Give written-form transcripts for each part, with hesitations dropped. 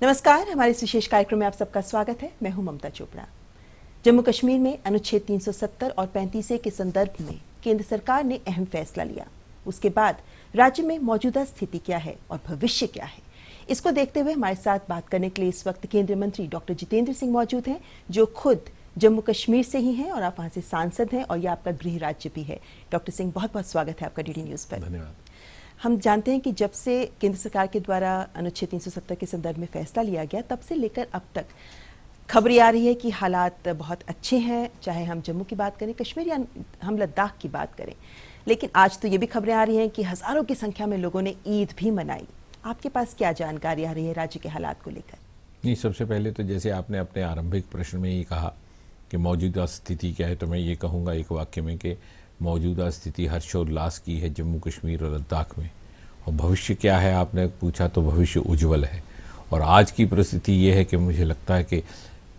नमस्कार, हमारे इस विशेष कार्यक्रम में आप सबका स्वागत है। मैं हूं ममता चोपड़ा। जम्मू कश्मीर में अनुच्छेद 370 और 35A के संदर्भ में केंद्र सरकार ने अहम फैसला लिया। उसके बाद राज्य में मौजूदा स्थिति क्या है और भविष्य क्या है, इसको देखते हुए हमारे साथ बात करने के लिए इस वक्त केंद्रीय मंत्री डॉक्टर जितेंद्र सिंह मौजूद हैं, जो खुद जम्मू कश्मीर से ही हैं और आप वहां से सांसद हैं और यह आपका गृह राज्य भी है। डॉक्टर सिंह, बहुत बहुत स्वागत है आपका डीडी न्यूज पर। धन्यवाद। हम जानते हैं कि जब से केंद्र सरकार के द्वारा अनुच्छेद 370 के संदर्भ में फैसला लिया गया, तब से लेकर अब तक खबरें आ रही है कि हालात बहुत अच्छे हैं, चाहे हम जम्मू की बात करें, कश्मीर या हम लद्दाख की बात करें। लेकिन आज तो ये भी खबरें आ रही हैं कि हजारों की संख्या में लोगों ने ईद भी मनाई। आपके पास क्या जानकारी आ रही है राज्य के हालात को लेकर? नहीं, सबसे पहले तो जैसे आपने अपने आरंभिक प्रश्न में ये कहा कि मौजूदा स्थिति क्या है, तो मैं ये कहूँगा एक वाक्य में कि मौजूदा स्थिति हर्षोल्लास की है जम्मू कश्मीर और लद्दाख में। और भविष्य क्या है आपने पूछा, तो भविष्य उज्जवल है। और आज की परिस्थिति ये है कि मुझे लगता है कि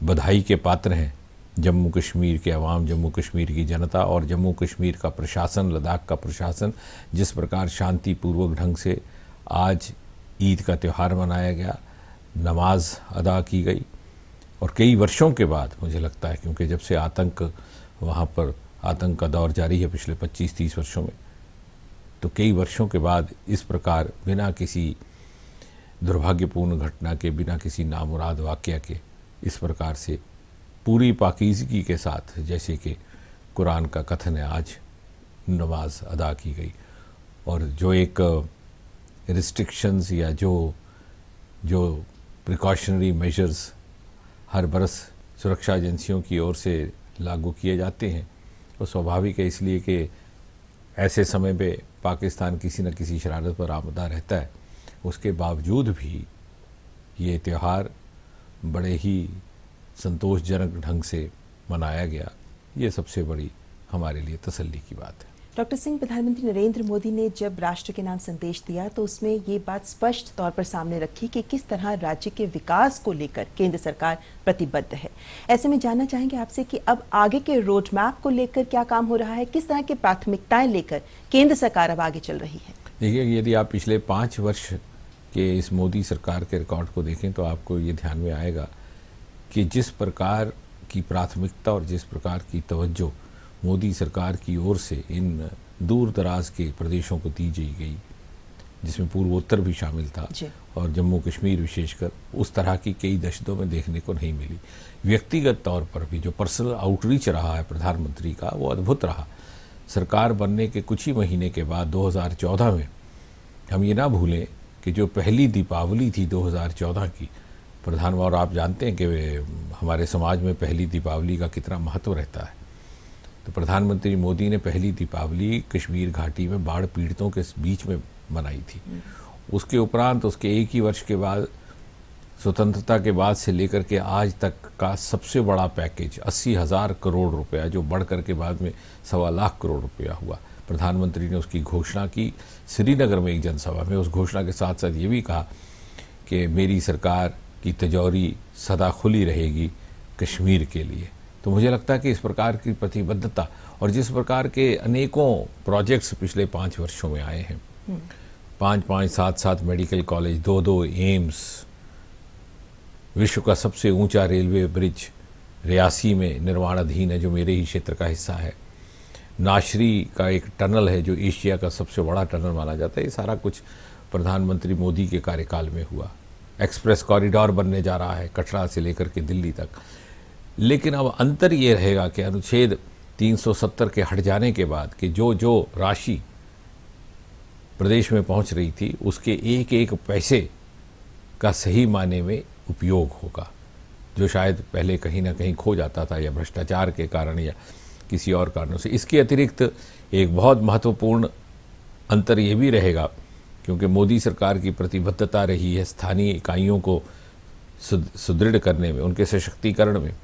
बधाई के पात्र हैं जम्मू कश्मीर के अवाम, जम्मू कश्मीर की जनता और जम्मू कश्मीर का प्रशासन, लद्दाख का प्रशासन। जिस प्रकार शांतिपूर्वक ढंग से आज ईद का त्यौहार मनाया गया, नमाज अदा की गई और कई वर्षों के बाद मुझे लगता है, क्योंकि जब से आतंक वहाँ पर आतंक का दौर जारी है पिछले 25-30 वर्षों में, तो कई वर्षों के बाद इस प्रकार बिना किसी दुर्भाग्यपूर्ण घटना के, बिना किसी नामुराद वाक़या के, इस प्रकार से पूरी पाकीज़गी के साथ, जैसे कि कुरान का कथन है, आज नमाज अदा की गई। और जो एक रिस्ट्रिक्शंस या जो प्रिकॉशनरी मेजर्स हर बरस सुरक्षा एजेंसियों की ओर से लागू किए जाते हैं, तो स्वाभाविक है, इसलिए कि ऐसे समय पे पाकिस्तान किसी न किसी शरारत पर आमदा रहता है। उसके बावजूद भी ये त्यौहार बड़े ही संतोषजनक ढंग से मनाया गया। ये सबसे बड़ी हमारे लिए तसल्ली की बात है। डॉक्टर सिंह, प्रधानमंत्री नरेंद्र मोदी ने जब राष्ट्र के नाम संदेश दिया तो उसमें ये बात स्पष्ट तौर पर सामने रखी कि किस तरह राज्य के विकास को लेकर केंद्र सरकार प्रतिबद्ध है। ऐसे में जानना चाहेंगे आपसे कि अब आगे के रोड मैप को लेकर क्या काम हो रहा है, किस तरह की प्राथमिकताएं लेकर केंद्र सरकार अब आगे चल रही है? देखिए, यदि आप पिछले 5 वर्ष के इस मोदी सरकार के रिकॉर्ड को देखें तो आपको ये ध्यान में आएगा कि जिस प्रकार की प्राथमिकता और जिस प्रकार की तवज्जो मोदी सरकार की ओर से इन दूर दराज के प्रदेशों को दी गई, जिसमें पूर्वोत्तर भी शामिल था और जम्मू कश्मीर विशेषकर, उस तरह की कई दशकों में देखने को नहीं मिली। व्यक्तिगत तौर पर भी जो पर्सनल आउटरीच रहा है प्रधानमंत्री का, वो अद्भुत रहा। सरकार बनने के कुछ ही महीने के बाद 2014 में, हम ये ना भूलें कि जो पहली दीपावली थी 2014 की, और आप जानते हैं कि हमारे समाज में पहली दीपावली का कितना महत्व रहता है। तो प्रधानमंत्री मोदी ने पहली दीपावली कश्मीर घाटी में बाढ़ पीड़ितों के बीच में मनाई थी। उसके उपरांत उसके एक ही वर्ष के बाद, स्वतंत्रता के बाद से लेकर के आज तक का सबसे बड़ा पैकेज 80,000 करोड़ रुपया, जो बढ़ कर के बाद में 1.25 लाख करोड़ रुपया हुआ, प्रधानमंत्री ने उसकी घोषणा की श्रीनगर में एक जनसभा में। उस घोषणा के साथ साथ ये भी कहा कि मेरी सरकार की तिजोरी सदा खुली रहेगी कश्मीर के लिए। तो मुझे लगता है कि इस प्रकार की प्रतिबद्धता और जिस प्रकार के अनेकों प्रोजेक्ट्स पिछले 5 वर्षों में आए हैं, 5-5, 7-7 मेडिकल कॉलेज, 2-2 एम्स, विश्व का सबसे ऊंचा रेलवे ब्रिज रियासी में निर्माणाधीन है, जो मेरे ही क्षेत्र का हिस्सा है। नाशरी का एक टनल है जो एशिया का सबसे बड़ा टनल माना जाता है। ये सारा कुछ प्रधानमंत्री मोदी के कार्यकाल में हुआ। एक्सप्रेस कॉरिडोर बनने जा रहा है कटरा से लेकर के दिल्ली तक। लेकिन अब अंतर ये रहेगा कि अनुच्छेद 370 के हट जाने के बाद कि जो राशि प्रदेश में पहुंच रही थी, उसके एक एक पैसे का सही मायने में उपयोग होगा, जो शायद पहले कहीं ना कहीं खो जाता था, या भ्रष्टाचार के कारण या किसी और कारणों से। इसके अतिरिक्त एक बहुत महत्वपूर्ण अंतर ये भी रहेगा, क्योंकि मोदी सरकार की प्रतिबद्धता रही है स्थानीय इकाइयों को सुदृढ़ करने में, उनके सशक्तिकरण में।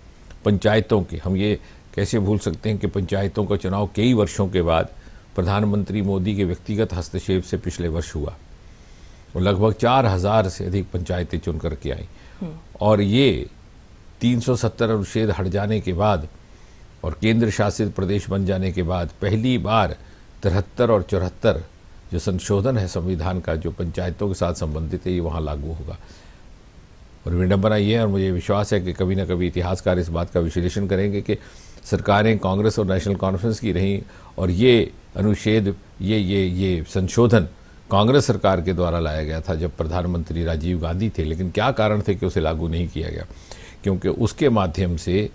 पंचायतों के, हम ये कैसे भूल सकते हैं कि पंचायतों का चुनाव कई वर्षों के बाद प्रधानमंत्री मोदी के व्यक्तिगत हस्तक्षेप से पिछले वर्ष हुआ और लगभग 4,000 से अधिक पंचायतें चुन करके आई। और ये 370 अनुच्छेद हट जाने के बाद और केंद्र शासित प्रदेश बन जाने के बाद पहली बार 73 और 74 जो संशोधन है संविधान का, जो पंचायतों के साथ संबंधित है, ये वहाँ लागू होगा। और विडंबना ये है, और मुझे विश्वास है कि कभी ना कभी इतिहासकार इस बात का विश्लेषण करेंगे कि सरकारें कांग्रेस और नेशनल कॉन्फ्रेंस की रहीं और ये अनुच्छेद ये संशोधन कांग्रेस सरकार के द्वारा लाया गया था जब प्रधानमंत्री राजीव गांधी थे। लेकिन क्या कारण थे कि उसे लागू नहीं किया गया? क्योंकि उसके माध्यम से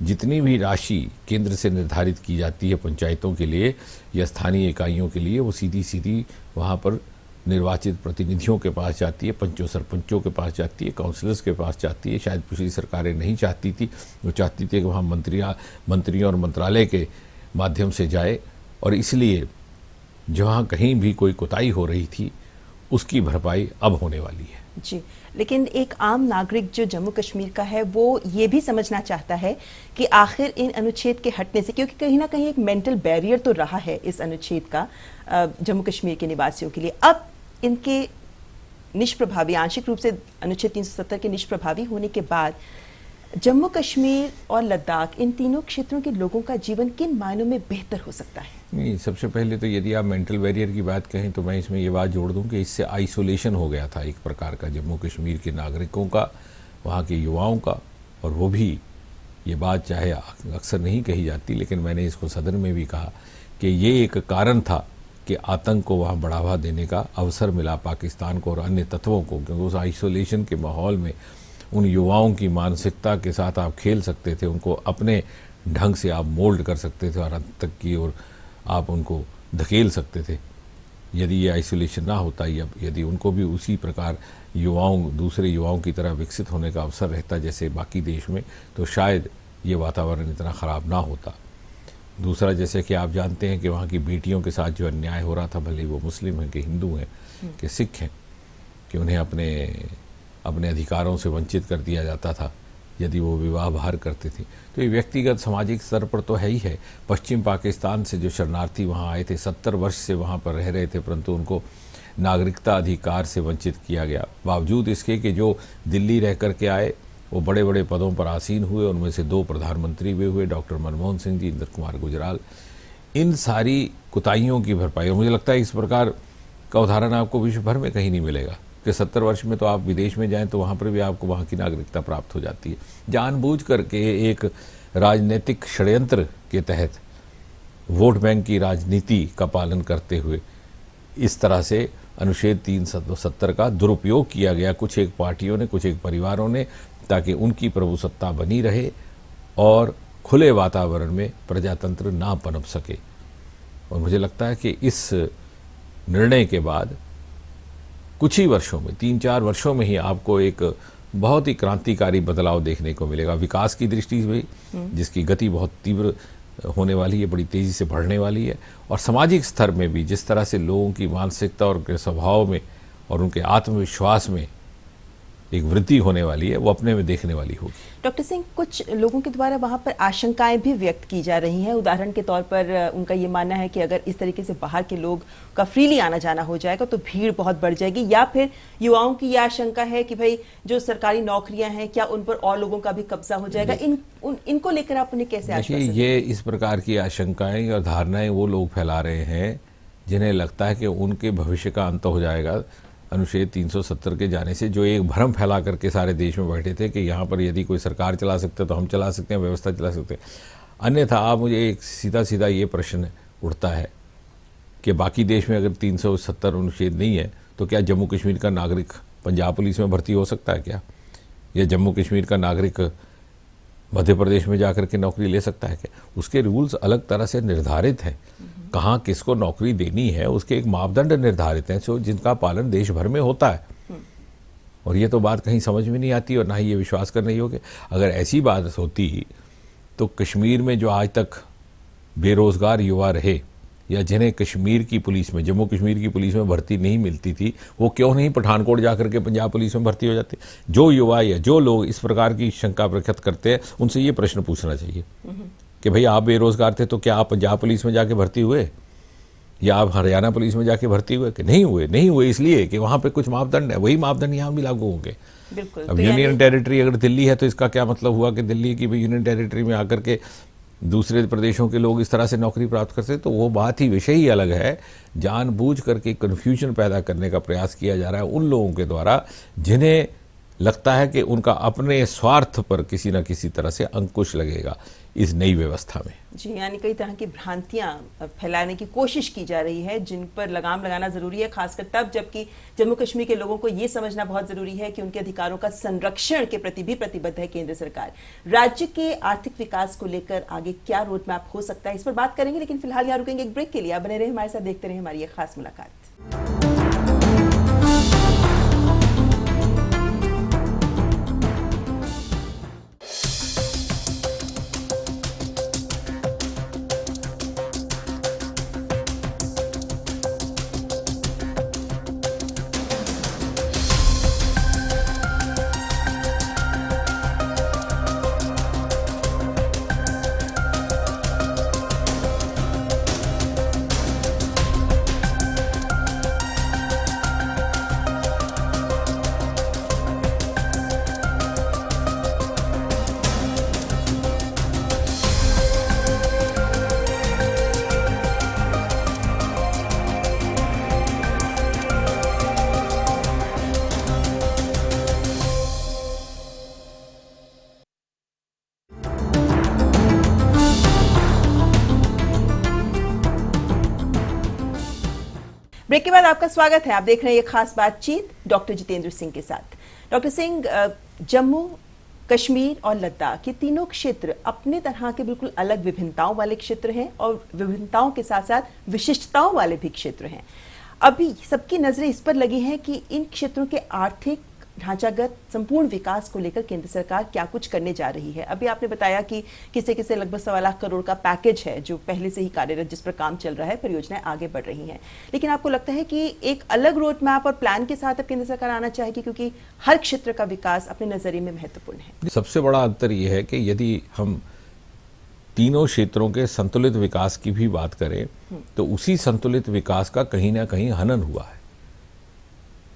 जितनी भी राशि केंद्र से निर्धारित की जाती है पंचायतों के लिए या स्थानीय इकाइयों के लिए, वो सीधी सीधी वहाँ पर निर्वाचित प्रतिनिधियों के पास जाती है, पंचों सरपंचों के पास जाती है, काउंसिलर्स के पास जाती है। शायद पिछली सरकारें नहीं चाहती थी, वो चाहती थी कि वहाँ मंत्रियों और मंत्रालय के माध्यम से जाए, और इसलिए जहाँ कहीं भी कोई कोताही हो रही थी उसकी भरपाई अब होने वाली है। जी, लेकिन एक आम नागरिक जो जम्मू कश्मीर का है वो ये भी समझना चाहता है कि आखिर इन अनुच्छेद के हटने से, क्योंकि कहीं ना कहीं एक मेंटल बैरियर तो रहा है इस अनुच्छेद का जम्मू कश्मीर के निवासियों के लिए, अब इनके निष्प्रभावी, आंशिक रूप से अनुच्छेद 370 के निष्प्रभावी होने के बाद जम्मू कश्मीर और लद्दाख, इन तीनों क्षेत्रों के लोगों का जीवन किन मायनों में बेहतर हो सकता है? नहीं, सबसे पहले तो यदि आप मेंटल बैरियर की बात कहें तो मैं इसमें ये बात जोड़ दूं कि इससे आइसोलेशन हो गया था एक प्रकार का जम्मू कश्मीर के नागरिकों का, वहाँ के युवाओं का। और वो भी ये बात चाहे अक्सर नहीं कही जाती, लेकिन मैंने इसको सदन में भी कहा कि ये एक कारण था कि आतंक को वहाँ बढ़ावा देने का अवसर मिला पाकिस्तान को और अन्य तत्वों को, क्योंकि उस आइसोलेशन के माहौल में उन युवाओं की मानसिकता के साथ आप खेल सकते थे, उनको अपने ढंग से आप मोल्ड कर सकते थे और अंत तक की और आप उनको धकेल सकते थे। यदि ये आइसोलेशन ना होता, यदि उनको भी उसी प्रकार दूसरे युवाओं की तरह विकसित होने का अवसर रहता जैसे बाकी देश में, तो शायद ये वातावरण इतना ख़राब ना होता। दूसरा, जैसे कि आप जानते हैं कि वहाँ की बेटियों के साथ जो अन्याय हो रहा था, भले वो मुस्लिम हैं कि हिंदू हैं कि सिख हैं, कि उन्हें अपने अधिकारों से वंचित कर दिया जाता था यदि वो विवाह बाहर करते थे। तो ये व्यक्तिगत सामाजिक स्तर पर तो है ही है। पश्चिम पाकिस्तान से जो शरणार्थी वहाँ आए थे, 70 वर्ष से वहाँ पर रह रहे थे, परंतु उनको नागरिकता अधिकार से वंचित किया गया, बावजूद इसके कि जो दिल्ली रह कर के आए वो बड़े बड़े पदों पर आसीन हुए। उनमें से 2 प्रधानमंत्री भी हुए, डॉक्टर मनमोहन सिंह जी, इंद्र कुमार गुजराल। इन सारी कुताहियों की भरपाई, और मुझे लगता है इस प्रकार का उदाहरण आपको विश्व भर में कहीं नहीं मिलेगा कि 70 वर्ष में तो आप विदेश में जाएं तो वहाँ पर भी आपको वहाँ की नागरिकता प्राप्त हो जाती है। जानबूझ करके एक राजनीतिक षड्यंत्र के तहत वोट बैंक की राजनीति का पालन करते हुए इस तरह से अनुच्छेद 370 का दुरुपयोग किया गया कुछ एक पार्टियों ने, कुछ एक परिवारों ने, ताकि उनकी प्रभुसत्ता बनी रहे और खुले वातावरण में प्रजातंत्र ना पनप सके। और मुझे लगता है कि इस निर्णय के बाद कुछ ही वर्षों में, 3-4 वर्षों में ही आपको एक बहुत ही क्रांतिकारी बदलाव देखने को मिलेगा विकास की दृष्टि से, जिसकी गति बहुत तीव्र होने वाली है, बड़ी तेजी से बढ़ने वाली है। और सामाजिक स्तर में भी जिस तरह से लोगों की मानसिकता और उनके स्वभाव में और उनके आत्मविश्वास में एक वृद्धि होने वाली है, वो अपने में देखने वाली होगी। डॉक्टर सिंह, कुछ लोगों के द्वारा वहां पर आशंकाएं भी व्यक्त की जा रही हैं। उदाहरण के तौर पर उनका ये मानना है कि अगर इस तरीके से बाहर के लोग का फ्रीली आना जाना हो जाएगा तो भीड़ बहुत बढ़ जाएगी, या फिर युवाओं की यह आशंका है कि भाई जो सरकारी नौकरियां हैं क्या उन पर और लोगों का भी कब्जा हो जाएगा। इनको लेकर आप उन्हें कैसे आश्वस्त? ये इस प्रकार की आशंकाएं और धारणाएं वो लोग फैला रहे हैं जिन्हें लगता है कि उनके भविष्य का अंत हो जाएगा अनुच्छेद 370 के जाने से, जो एक भ्रम फैला करके सारे देश में बैठे थे कि यहाँ पर यदि कोई सरकार चला सकते तो हम चला सकते हैं, व्यवस्था चला सकते हैं। अन्यथा आप मुझे एक सीधा ये प्रश्न उठता है कि बाकी देश में अगर 370 अनुच्छेद नहीं है तो क्या जम्मू कश्मीर का नागरिक पंजाब पुलिस में भर्ती हो सकता है क्या? या जम्मू कश्मीर का नागरिक मध्य प्रदेश में जाकर के नौकरी ले सकता है क्या? उसके रूल्स अलग तरह से निर्धारित हैं। कहाँ किसको नौकरी देनी है उसके एक मापदंड निर्धारित हैं, जो जिनका पालन देश भर में होता है। और ये तो बात कहीं समझ में नहीं आती और ना ही ये विश्वास करने योग्य। अगर ऐसी बात होती तो कश्मीर में जो आज तक बेरोजगार युवा रहे या जिन्हें कश्मीर की पुलिस में, जम्मू कश्मीर की पुलिस में भर्ती नहीं मिलती थी, वो क्यों नहीं पठानकोट जाकर के पंजाब पुलिस में भर्ती हो जाते? जो युवा या जो लोग इस प्रकार की शंका प्रकट करते हैं उनसे ये प्रश्न पूछना चाहिए कि भाई आप बेरोजगार थे तो क्या आप पंजाब पुलिस में जाके भर्ती हुए या आप हरियाणा पुलिस में जाके भर्ती हुए? कि नहीं हुए इसलिए कि वहाँ पे कुछ मापदंड है, वही मापदंड यहाँ भी लागू होंगे। अब यूनियन टेरिटरी अगर दिल्ली है तो इसका क्या मतलब हुआ कि दिल्ली की भी यूनियन टेरिटरी में आकर के दूसरे प्रदेशों के लोग इस तरह से नौकरी प्राप्त करते? तो वो बात ही, विषय ही अलग है। जानबूझ करके कन्फ्यूजन पैदा करने का प्रयास किया जा रहा है उन लोगों के द्वारा जिन्हें लगता है कि उनका अपने स्वार्थ पर किसी न किसी तरह से अंकुश लगेगा इस नई व्यवस्था में। जी, यानी कई तरह की भ्रांतियां फैलाने की कोशिश की जा रही है जिन पर लगाम लगाना जरूरी है, खासकर तब जबकि जम्मू कश्मीर के लोगों को यह समझना बहुत जरूरी है कि उनके अधिकारों का संरक्षण के प्रति भी प्रतिबद्ध है केंद्र सरकार। राज्य के आर्थिक विकास को लेकर आगे क्या रोड मैप हो सकता है, इस पर बात करेंगे, लेकिन फिलहाल यहाँ रुकेंगे एक ब्रेक के लिए। आप बने रहे हमारे साथ, देखते रहे हमारी एक खास मुलाकात। ब्रेक के बाद आपका स्वागत है। आप देख रहे हैं ये खास बातचीत डॉक्टर जितेंद्र सिंह के साथ। डॉक्टर सिंह, जम्मू कश्मीर और लद्दाख, ये तीनों क्षेत्र अपने तरह के बिल्कुल अलग विभिन्नताओं वाले क्षेत्र हैं और विभिन्नताओं के साथ साथ विशिष्टताओं वाले भी क्षेत्र हैं। अभी सबकी नजरें इस पर लगी हैं कि इन क्षेत्रों के आर्थिक ढांचागत संपूर्ण विकास को लेकर केंद्र सरकार क्या कुछ करने जा रही है। अभी आपने बताया कि किसे किसे लगभग 1.25 लाख करोड़ का पैकेज है जो पहले से ही कार्यरत, जिस पर काम चल रहा है, परियोजनाएं आगे बढ़ रही हैं। लेकिन आपको लगता है कि एक अलग रोड मैप और प्लान के साथ अब केंद्र सरकार आना चाहेगी, क्योंकि हर क्षेत्र का विकास अपने नजरिए में महत्वपूर्ण है। सबसे बड़ा अंतर यह है कि यदि हम तीनों क्षेत्रों के संतुलित विकास की भी बात करें तो उसी संतुलित विकास का कहीं ना कहीं हनन हुआ है,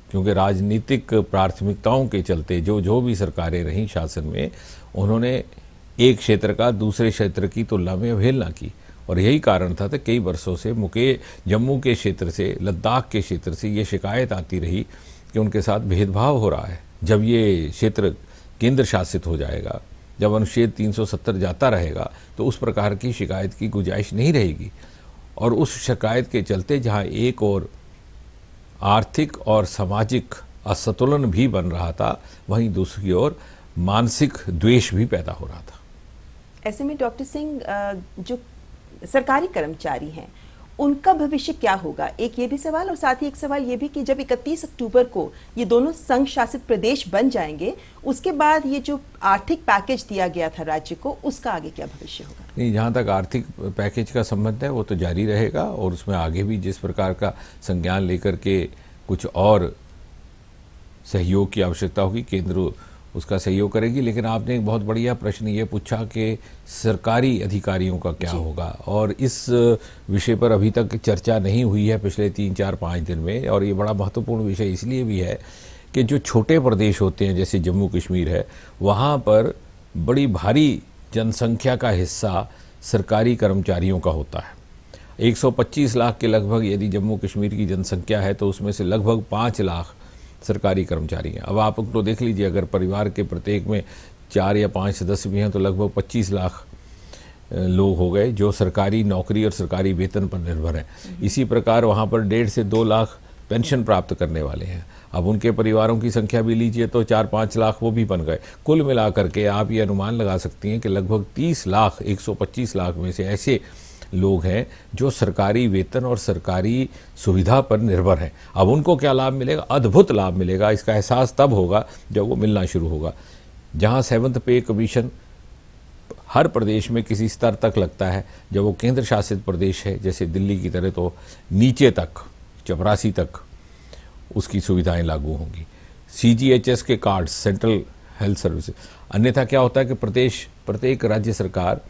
क्योंकि राजनीतिक प्राथमिकताओं के चलते जो भी सरकारें रहीं शासन में, उन्होंने एक क्षेत्र का दूसरे क्षेत्र की तुलना में अवहेलना की। और यही कारण था कि कई वर्षों से जम्मू के क्षेत्र से, लद्दाख के क्षेत्र से ये शिकायत आती रही कि उनके साथ भेदभाव हो रहा है। जब ये क्षेत्र केंद्र शासित हो जाएगा, जब अनुच्छेद 370 जाता रहेगा, तो उस प्रकार की शिकायत की गुंजाइश नहीं रहेगी। और उस शिकायत के चलते जहाँ एक और आर्थिक और सामाजिक असंतुलन भी बन रहा था, वहीं दूसरी ओर मानसिक द्वेष भी पैदा हो रहा था। ऐसे में डॉक्टर सिंह, जो सरकारी कर्मचारी हैं उनका भविष्य क्या होगा, एक ये भी सवाल, और साथ ही एक सवाल ये भी कि जब 31 अक्टूबर को ये दोनों संघ शासित प्रदेश बन जाएंगे, उसके बाद ये जो आर्थिक पैकेज दिया गया था राज्य को, उसका आगे क्या भविष्य होगा? नहीं, जहाँ तक आर्थिक पैकेज का संबंध है वो तो जारी रहेगा, और उसमें आगे भी जिस प्रकार का संज्ञान लेकर के कुछ और सहयोग की आवश्यकता होगी, केंद्र उसका सहयोग करेगी। लेकिन आपने एक बहुत बढ़िया प्रश्न ये पूछा कि सरकारी अधिकारियों का क्या होगा, और इस विषय पर अभी तक चर्चा नहीं हुई है पिछले 3-4-5 दिन में। और ये बड़ा महत्वपूर्ण विषय इसलिए भी है कि जो छोटे प्रदेश होते हैं, जैसे जम्मू कश्मीर है, वहाँ पर बड़ी भारी जनसंख्या का हिस्सा सरकारी कर्मचारियों का होता है। 125 लाख के लगभग यदि जम्मू कश्मीर की जनसंख्या है, तो उसमें से लगभग 5 लाख सरकारी कर्मचारी हैं। अब आप तो देख लीजिए, अगर परिवार के प्रत्येक में 4 या 5 सदस्य भी हैं तो लगभग 25 लाख लोग हो गए जो सरकारी नौकरी और सरकारी वेतन पर निर्भर हैं। इसी प्रकार वहाँ पर 1.5 से 2 लाख पेंशन प्राप्त करने वाले हैं। अब उनके परिवारों की संख्या भी लीजिए तो 4-5 लाख वो भी बन गए। कुल मिलाकर के आप ये अनुमान लगा सकती हैं कि लगभग 30 लाख 125 लाख में से ऐसे लोग हैं जो सरकारी वेतन और सरकारी सुविधा पर निर्भर हैं। अब उनको क्या लाभ मिलेगा? अद्भुत लाभ मिलेगा। इसका एहसास तब होगा जब वो मिलना शुरू होगा। जहां 7th पे कमीशन हर प्रदेश में किसी स्तर तक लगता है, जब वो केंद्र शासित प्रदेश है जैसे दिल्ली की तरह, तो नीचे तक, चपरासी तक उसकी सुविधाएं लागू होंगी। CGHS के कार्ड, सेंट्रल हेल्थ सर्विस। अन्यथा क्या होता है कि प्रत्येक राज्य सरकार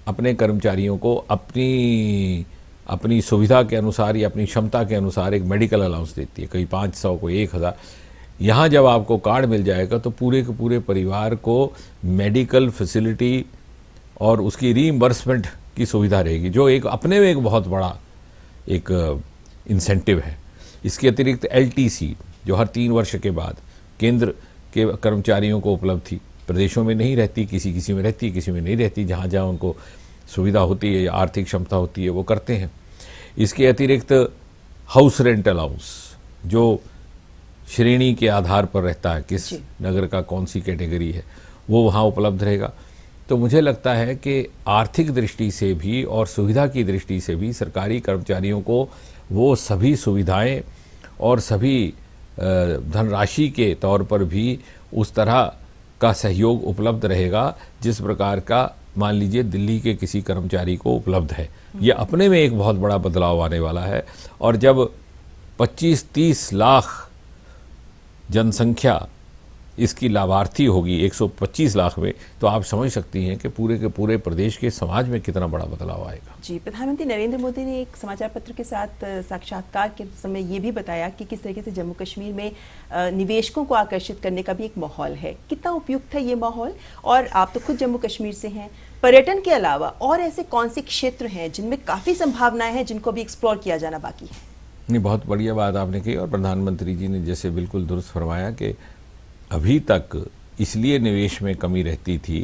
अपने कर्मचारियों को अपनी सुविधा के अनुसार या अपनी क्षमता के अनुसार एक मेडिकल अलाउंस देती है, कहीं 500, कोई 1000। यहाँ जब आपको कार्ड मिल जाएगा तो पूरे के पूरे परिवार को मेडिकल फैसिलिटी और उसकी रीइंबर्समेंट की सुविधा रहेगी, जो एक अपने में एक बहुत बड़ा एक इंसेंटिव है। इसके अतिरिक्त LTC, जो हर 3 वर्ष के बाद केंद्र के कर्मचारियों को उपलब्ध थी। प्रदेशों में नहीं रहती, किसी किसी में रहती, किसी में नहीं रहती। जहाँ जहाँ उनको सुविधा होती है या आर्थिक क्षमता होती है वो करते हैं। इसके अतिरिक्त हाउस रेंट अलाउंस जो श्रेणी के आधार पर रहता है, किस नगर का कौन सी कैटेगरी है, वो वहाँ उपलब्ध रहेगा। तो मुझे लगता है कि आर्थिक दृष्टि से भी और सुविधा की दृष्टि से भी सरकारी कर्मचारियों को वो सभी सुविधाएं और सभी धनराशि के तौर पर भी उस तरह का सहयोग उपलब्ध रहेगा जिस प्रकार का मान लीजिए दिल्ली के किसी कर्मचारी को उपलब्ध है। ये अपने में एक बहुत बड़ा बदलाव आने वाला है। और जब 25-30 लाख जनसंख्या इसकी लाभार्थी होगी 125 लाख में, तो आप समझ सकती हैं कि पूरे के पूरे प्रदेश के समाज में कितना बड़ा बदलाव आएगा। जी, प्रधानमंत्री नरेंद्र मोदी ने एक समाचार पत्र के साथ साक्षात्कार के समय ये भी बताया कि किस तरीके से जम्मू कश्मीर में निवेशकों को आकर्षित करने का भी एक माहौल है। कितना उपयुक्त है ये माहौल? और आप तो खुद जम्मू कश्मीर से हैं, पर्यटन के अलावा और ऐसे कौन से क्षेत्र हैं जिनमें काफ़ी संभावनाएं हैं, जिनको भी एक्सप्लोर किया जाना बाकी है? नहीं, बहुत बढ़िया बात आपने कही और प्रधानमंत्री जी ने जैसे बिल्कुल दुरुस्त फरमाया कि अभी तक इसलिए निवेश में कमी रहती थी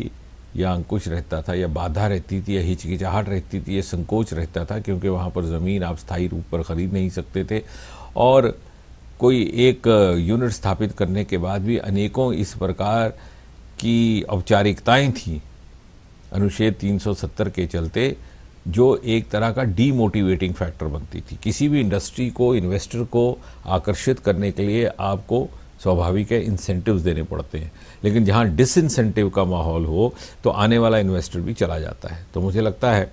या अंकुश रहता था या बाधा रहती थी या हिचकिचाहट रहती थी या संकोच रहता था, क्योंकि वहाँ पर ज़मीन आप स्थायी रूप पर ख़रीद नहीं सकते थे और कोई एक यूनिट स्थापित करने के बाद भी अनेकों इस प्रकार की औपचारिकताएं थीं अनुच्छेद 370 के चलते, जो एक तरह का डीमोटिवेटिंग फैक्टर बनती थी। किसी भी इंडस्ट्री को, इन्वेस्टर को आकर्षित करने के लिए आपको स्वाभाविक है इंसेंटिव्स देने पड़ते हैं, लेकिन जहां डिसइंसेंटिव का माहौल हो तो आने वाला इन्वेस्टर भी चला जाता है। तो मुझे लगता है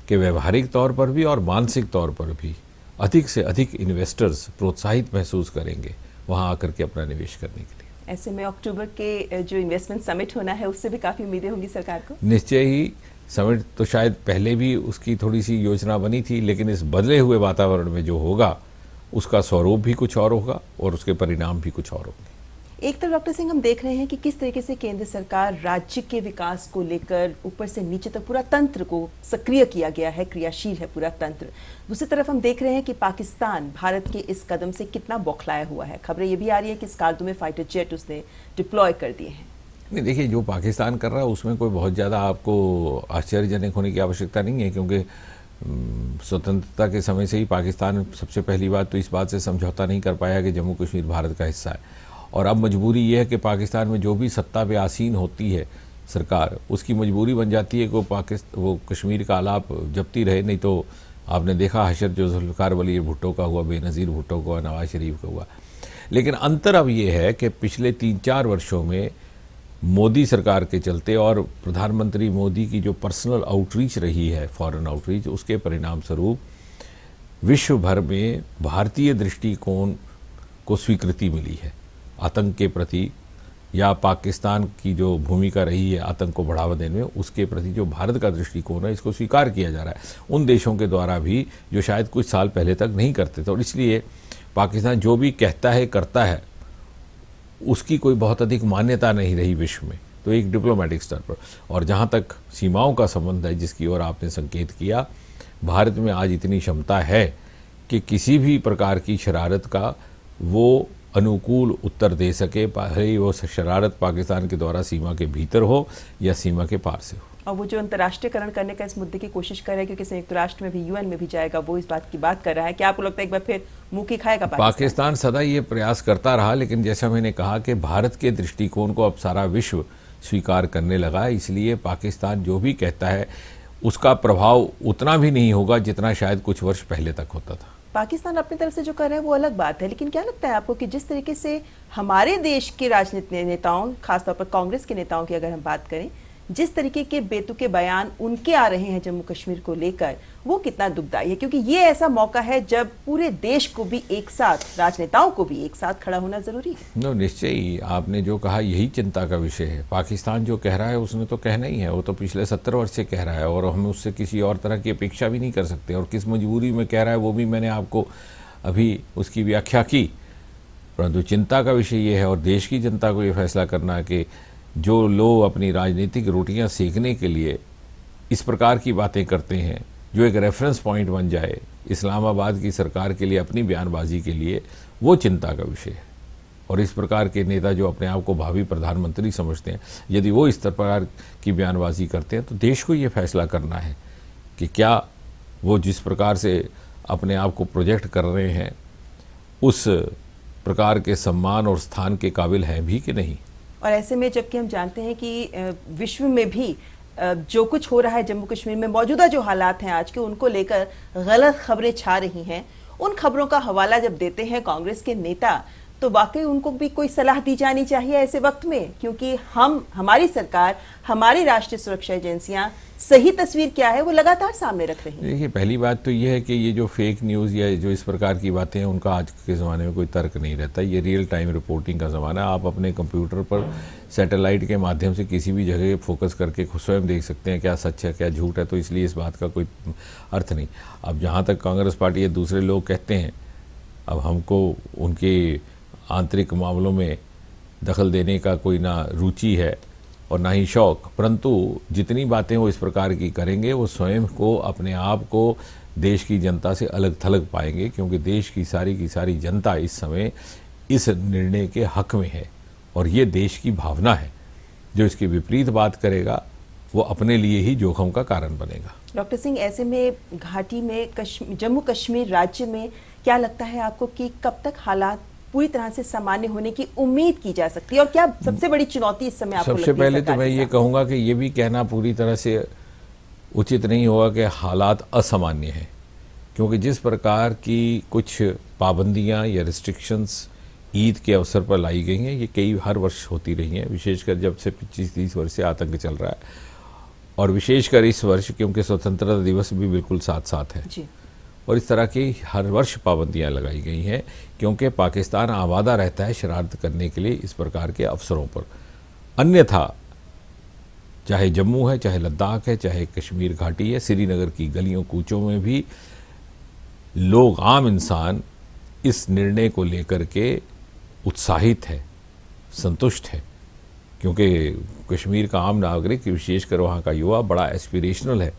कि व्यवहारिक तौर पर भी और मानसिक तौर पर भी अधिक से अधिक इन्वेस्टर्स प्रोत्साहित महसूस करेंगे वहां आकर के अपना निवेश करने के लिए। ऐसे में अक्टूबर के जो इन्वेस्टमेंट समिट होना है उससे भी काफ़ी उम्मीदें होंगी सरकार को। निश्चय ही, समिट तो शायद पहले भी उसकी थोड़ी सी योजना बनी थी, लेकिन इस बदले हुए वातावरण में जो होगा उसका स्वरूप भी कुछ और होगा और उसके परिणाम भी कुछ और होंगे। एक तो डॉक्टर सिंह हम देख रहे हैं कि किस तरीके से केंद्र सरकार राज्य के विकास को लेकर ऊपर से नीचे तक पूरा तंत्र को सक्रिय किया गया है, क्रियाशील है पूरा तंत्र। दूसरी तरफ हम देख रहे हैं कि पाकिस्तान भारत के इस कदम से कितना बौखलाया हुआ है। खबरें ये भी आ रही है कि स्कार्दो में फाइटर जेट उसने डिप्लॉय कर दिए हैं। नहीं, देखिए, जो पाकिस्तान कर रहा है उसमें कोई बहुत ज़्यादा आपको आश्चर्यजनक होने की आवश्यकता नहीं है, क्योंकि स्वतंत्रता के समय से ही पाकिस्तान सबसे पहली बात तो इस बात से समझौता नहीं कर पाया कि जम्मू कश्मीर भारत का हिस्सा है। और अब मजबूरी ये है कि पाकिस्तान में जो भी सत्ता पे आसीन होती है सरकार, उसकी मजबूरी बन जाती है कि वो कश्मीर का आलाप जपती रहे। नहीं तो आपने देखा हशर जो जुल्फ़िकार अली भुट्टो का हुआ, बेनज़ीर भुट्टो का हुआ, नवाज शरीफ का हुआ। लेकिन अंतर अब ये है कि पिछले 3-4 वर्षों में मोदी सरकार के चलते और प्रधानमंत्री मोदी की जो पर्सनल आउटरीच रही है, फॉरेन आउटरीच, उसके परिणाम स्वरूप विश्व भर में भारतीय दृष्टिकोण को स्वीकृति मिली है आतंक के प्रति, या पाकिस्तान की जो भूमिका रही है आतंक को बढ़ावा देने में, उसके प्रति जो भारत का दृष्टिकोण है इसको स्वीकार किया जा रहा है उन देशों के द्वारा भी जो शायद कुछ साल पहले तक नहीं करते थे। और इसलिए पाकिस्तान जो भी कहता है करता है, उसकी कोई बहुत अधिक मान्यता नहीं रही विश्व में, तो एक डिप्लोमेटिक स्तर पर। और जहाँ तक सीमाओं का संबंध है जिसकी ओर आपने संकेत किया, भारत में आज इतनी क्षमता है कि किसी भी प्रकार की शरारत का वो अनुकूल उत्तर दे सके, भले वो शरारत पाकिस्तान के द्वारा सीमा के भीतर हो या सीमा के पार से हो। और वो जो अंतर्राष्ट्रीयकरण करने का इस मुद्दे की कोशिश कर रहा है, क्योंकि संयुक्त राष्ट्र में भी, यूएन में भी जाएगा, वो इस बात की बात कर रहा है कि आपको लगता है एक बार फिर मुंह की खाएगा पाकिस्तान? सदा ये प्रयास करता रहा, लेकिन जैसा मैंने कहा कि भारत के दृष्टिकोण को अब सारा विश्व स्वीकार करने लगा, इसलिए पाकिस्तान जो भी कहता है उसका प्रभाव उतना भी नहीं होगा जितना शायद कुछ वर्ष पहले तक होता था। पाकिस्तान अपनी तरफ से जो कर रहा है वो अलग बात है, लेकिन क्या लगता है आपको कि जिस तरीके से हमारे देश के राजनीतिक नेताओं, खासतौर पर कांग्रेस के नेताओं की अगर हम बात करें, जिस तरीके के बेतुके बयान उनके आ रहे हैं जम्मू कश्मीर को लेकर, वो कितना दुखदायी है? क्योंकि ये ऐसा मौका है जब पूरे देश को भी एक साथ, राजनेताओं को भी एक साथ खड़ा होना जरूरी है। निश्चय ही, आपने जो कहा यही चिंता का विषय है। पाकिस्तान जो कह रहा है उसने तो कहना ही है, वो तो पिछले 70 वर्ष से कह रहा है और हम उससे किसी और तरह की अपेक्षा भी नहीं कर सकते। और किस मजबूरी में कह रहा है वो भी मैंने आपको अभी उसकी व्याख्या की। परंतु चिंता का विषय ये है और देश की जनता को ये फैसला करना है कि जो लोग अपनी राजनीतिक रोटियां सेकने के लिए इस प्रकार की बातें करते हैं, जो एक रेफरेंस पॉइंट बन जाए इस्लामाबाद की सरकार के लिए अपनी बयानबाजी के लिए, वो चिंता का विषय है। और इस प्रकार के नेता जो अपने आप को भावी प्रधानमंत्री समझते हैं, यदि वो इस प्रकार की बयानबाजी करते हैं तो देश को ये फैसला करना है कि क्या वो जिस प्रकार से अपने आप को प्रोजेक्ट कर रहे हैं उस प्रकार के सम्मान और स्थान के काबिल हैं भी कि नहीं। और ऐसे में जबकि हम जानते हैं कि विश्व में भी जो कुछ हो रहा है जम्मू कश्मीर में, मौजूदा जो हालात हैं आज के, उनको लेकर गलत खबरें छा रही हैं, उन खबरों का हवाला जब देते हैं कांग्रेस के नेता तो वाकई उनको भी कोई सलाह दी जानी चाहिए ऐसे वक्त में, क्योंकि हमारी सरकार, हमारी राष्ट्रीय सुरक्षा एजेंसियां सही तस्वीर क्या है वो लगातार सामने रख रही हैं। देखिए, पहली बात तो ये है कि ये जो फेक न्यूज़ या जो इस प्रकार की बातें हैं उनका आज के ज़माने में कोई तर्क नहीं रहता। ये रियल टाइम रिपोर्टिंग का ज़माना है। आप अपने कंप्यूटर पर सैटेलाइट के माध्यम से किसी भी जगह फोकस करके खुद स्वयं देख सकते हैं क्या सच है क्या झूठ है, तो इसलिए इस बात का कोई अर्थ नहीं। अब जहाँ तक कांग्रेस पार्टी या दूसरे लोग कहते हैं, अब हमको उनके आंतरिक मामलों में दखल देने का कोई ना रुचि है और ना ही शौक, परंतु जितनी बातें वो इस प्रकार की करेंगे वो स्वयं को, अपने आप को देश की जनता से अलग थलग पाएंगे, क्योंकि देश की सारी जनता इस समय इस निर्णय के हक में है और ये देश की भावना है। जो इसके विपरीत बात करेगा वो अपने लिए ही जोखिम का कारण बनेगा। डॉक्टर सिंह, ऐसे में घाटी में जम्मू कश्मीर राज्य में क्या लगता है आपको कि कब तक हालात पूरी तरह से सामान्य होने की उम्मीद की जा सकती है, और क्या सबसे बड़ी चुनौती इस समय आपको लगती है? सबसे पहले तो मैं ये कहूँगा कि ये भी कहना पूरी तरह से उचित नहीं होगा कि हालात असामान्य हैं, क्योंकि जिस प्रकार की कुछ पाबंदियां या रिस्ट्रिक्शंस ईद के अवसर पर लाई गई हैं, ये हर वर्ष होती रही हैं, विशेषकर जब से 25-30 वर्ष से आतंक चल रहा है, और विशेषकर इस वर्ष क्योंकि स्वतंत्रता दिवस भी बिल्कुल साथ साथ है जी। और इस तरह की हर वर्ष पाबंदियां लगाई गई हैं, क्योंकि पाकिस्तान आमादा रहता है शरारत करने के लिए इस प्रकार के अवसरों पर। अन्यथा चाहे जम्मू है, चाहे लद्दाख है, चाहे कश्मीर घाटी है, श्रीनगर की गलियों कूचों में भी लोग, आम इंसान इस निर्णय को लेकर के उत्साहित है, संतुष्ट है, क्योंकि कश्मीर का आम नागरिक, विशेषकर वहाँ का युवा, बड़ा एस्पिरेशनल है।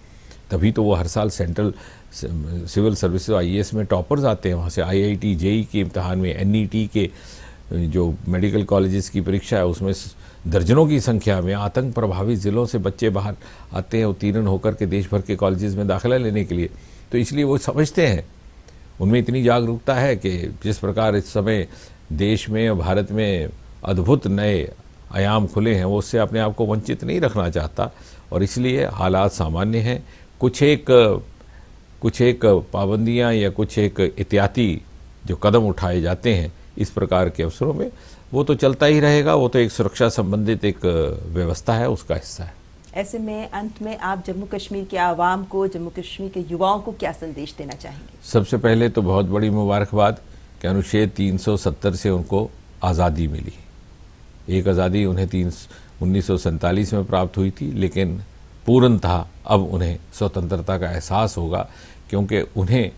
तभी तो वो हर साल सेंट्रल सिविल सर्विसेज IAS में टॉपर्स आते हैं, वहाँ से IIT JEE के इम्तहान में, NET के जो मेडिकल कॉलेजेस की परीक्षा है उसमें दर्जनों की संख्या में आतंक प्रभावित ज़िलों से बच्चे बाहर आते हैं उत्तीर्ण होकर के देश भर के कॉलेजेस में दाखिला लेने के लिए। तो इसलिए वो समझते हैं, उनमें इतनी जागरूकता है कि जिस प्रकार इस समय देश में, भारत में अद्भुत नए आयाम खुले हैं, वो उससे अपने आप को वंचित नहीं रखना चाहता और इसलिए हालात सामान्य हैं। कुछ एक पाबंदियां या कुछ एक एहतियाती जो कदम उठाए जाते हैं इस प्रकार के अवसरों में, वो तो चलता ही रहेगा, वो तो एक सुरक्षा संबंधित एक व्यवस्था है, उसका हिस्सा है। ऐसे में अंत में आप जम्मू कश्मीर के आवाम को, जम्मू कश्मीर के युवाओं को क्या संदेश देना चाहेंगे? सबसे पहले तो बहुत बड़ी मुबारकबाद कि अनुच्छेद 370 से उनको आज़ादी मिली। एक आज़ादी उन्हें 1947 में प्राप्त हुई थी, लेकिन पूर्णतः अब उन्हें स्वतंत्रता का एहसास होगा, क्योंकि उन्हें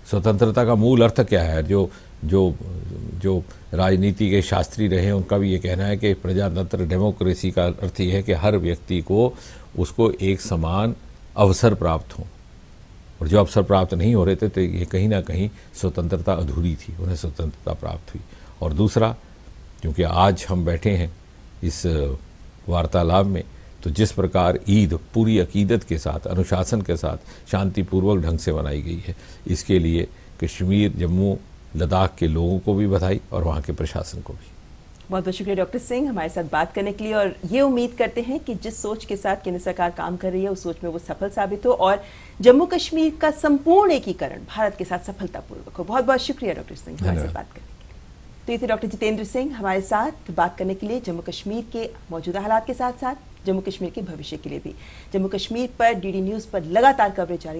स्वतंत्रता का मूल अर्थ क्या है, जो राजनीति के शास्त्री रहे हैं उनका भी ये कहना है कि प्रजातंत्र, डेमोक्रेसी का अर्थ ये है कि हर व्यक्ति को, उसको एक समान अवसर प्राप्त हो, और जो अवसर प्राप्त नहीं हो रहे थे तो ये कहीं ना कहीं स्वतंत्रता अधूरी थी, उन्हें स्वतंत्रता प्राप्त हुई। और दूसरा, क्योंकि आज हम बैठे हैं इस वार्तालाप में, तो जिस प्रकार ईद पूरी अकीदत के साथ, अनुशासन के साथ, शांतिपूर्वक ढंग से मनाई गई है, इसके लिए कश्मीर, जम्मू, लद्दाख के लोगों को भी बधाई और वहाँ के प्रशासन को भी। बहुत बहुत शुक्रिया डॉक्टर सिंह हमारे साथ बात करने के लिए, और ये उम्मीद करते हैं कि जिस सोच के साथ केंद्र सरकार काम कर रही है उस सोच में वो सफल साबित हो और जम्मू कश्मीर का संपूर्ण एकीकरण भारत के साथ सफलतापूर्वक हो। बहुत बहुत शुक्रिया डॉक्टर सिंह हमारे साथ बात करने के लिए। तो ये थे डॉक्टर जितेंद्र सिंह हमारे साथ बात करने के लिए जम्मू कश्मीर के मौजूदा हालात के साथ साथ जम्मू कश्मीर के भविष्य के लिए भी। जम्मू कश्मीर पर DD न्यूज़ पर लगातार कवरेज जारी